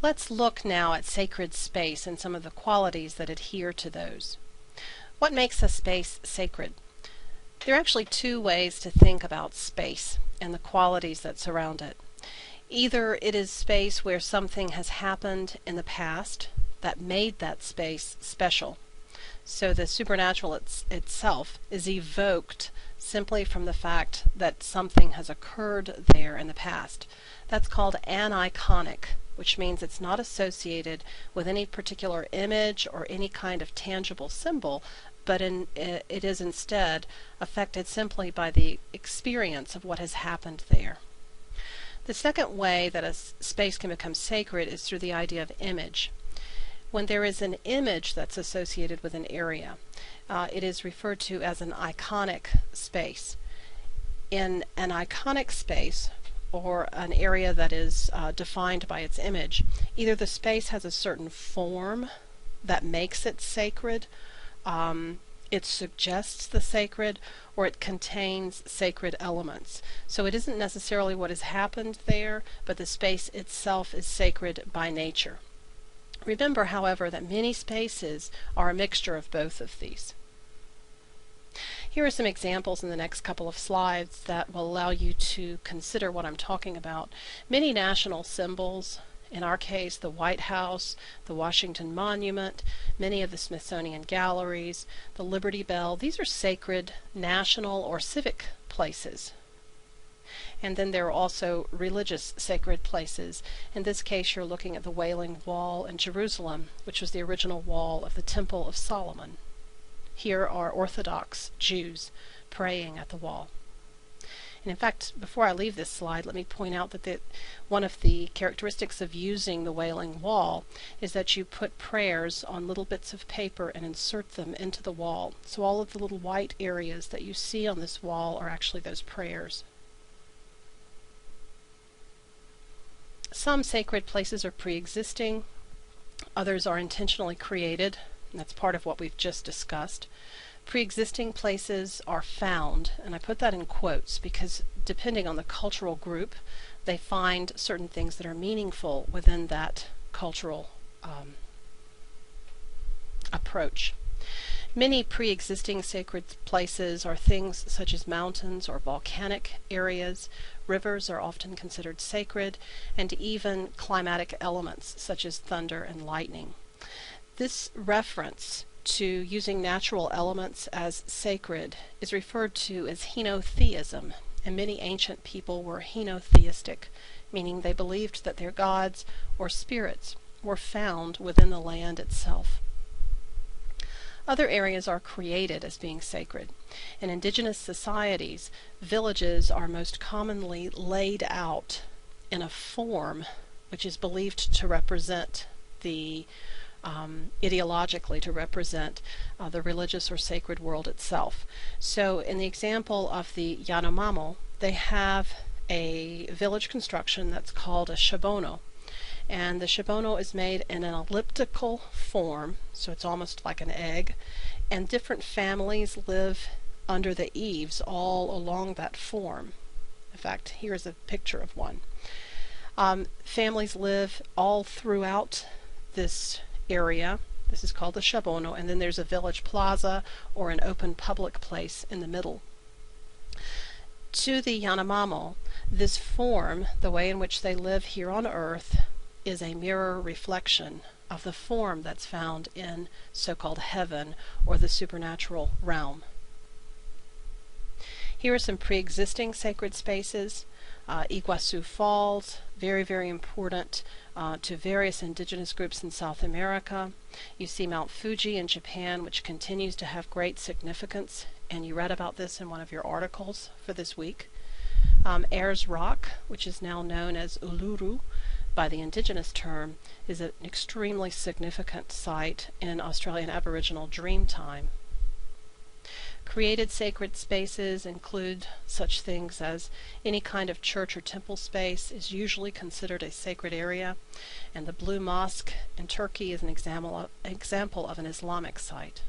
Let's look now at sacred space and some of the qualities that adhere to those. What makes a space sacred? There are actually two ways to think about space and the qualities that surround it. Either it is space where something has happened in the past that made that space special. So the supernatural itself is evoked simply from the fact that something has occurred there in the past. That's called aniconic, which means it's not associated with any particular image or any kind of tangible symbol, but it is instead affected simply by the experience of what has happened there. The second way that a space can become sacred is through the idea of image. When there is an image that's associated with an area, it is referred to as an iconic space. In an iconic space, or an area that is defined by its image, either the space has a certain form that makes it sacred, it suggests the sacred, or it contains sacred elements. So it isn't necessarily what has happened there, but the space itself is sacred by nature. Remember, however, that many spaces are a mixture of both of these. Here are some examples in the next couple of slides that will allow you to consider what I'm talking about. Many national symbols, in our case the White House, the Washington Monument, many of the Smithsonian galleries, the Liberty Bell, these are sacred national or civic places. And then there are also religious sacred places. In this case you're looking at the Wailing Wall in Jerusalem, which was the original wall of the Temple of Solomon. Here are Orthodox Jews praying at the wall. And in fact, before I leave this slide, let me point out that one of the characteristics of using the Wailing Wall is that you put prayers on little bits of paper and insert them into the wall. So all of the little white areas that you see on this wall are actually those prayers. Some sacred places are pre-existing, others are intentionally created, and that's part of what we've just discussed. Pre-existing places are found, and I put that in quotes because depending on the cultural group, they find certain things that are meaningful within that cultural approach. Many pre-existing sacred places are things such as mountains or volcanic areas. Rivers are often considered sacred, and even climatic elements such as thunder and lightning. This reference to using natural elements as sacred is referred to as henotheism, and many ancient people were henotheistic, meaning they believed that their gods or spirits were found within the land itself. Other areas are created as being sacred. In indigenous societies, villages are most commonly laid out in a form which is believed to represent the ideologically to represent the religious or sacred world itself. So in the example of the Yanomamo, they have a village construction that's called a shabono. And the shabono is made in an elliptical form, so it's almost like an egg, and different families live under the eaves all along that form. In fact, here's a picture of one. Families live all throughout this area. This is called the shabono, and then there's a village plaza or an open public place in the middle. To the Yanomamo, this form, the way in which they live here on earth, is a mirror reflection of the form that's found in so-called heaven or the supernatural realm. Here are some pre-existing sacred spaces. Iguazu Falls, very, very important to various indigenous groups in South America. You see Mount Fuji in Japan, which continues to have great significance, and you read about this in one of your articles for this week. Ayers Rock, which is now known as Uluru by the indigenous term, is an extremely significant site in Australian Aboriginal Dreamtime. Created sacred spaces include such things as any kind of church or temple space is usually considered a sacred area, and the Blue Mosque in Turkey is an example of an Islamic site.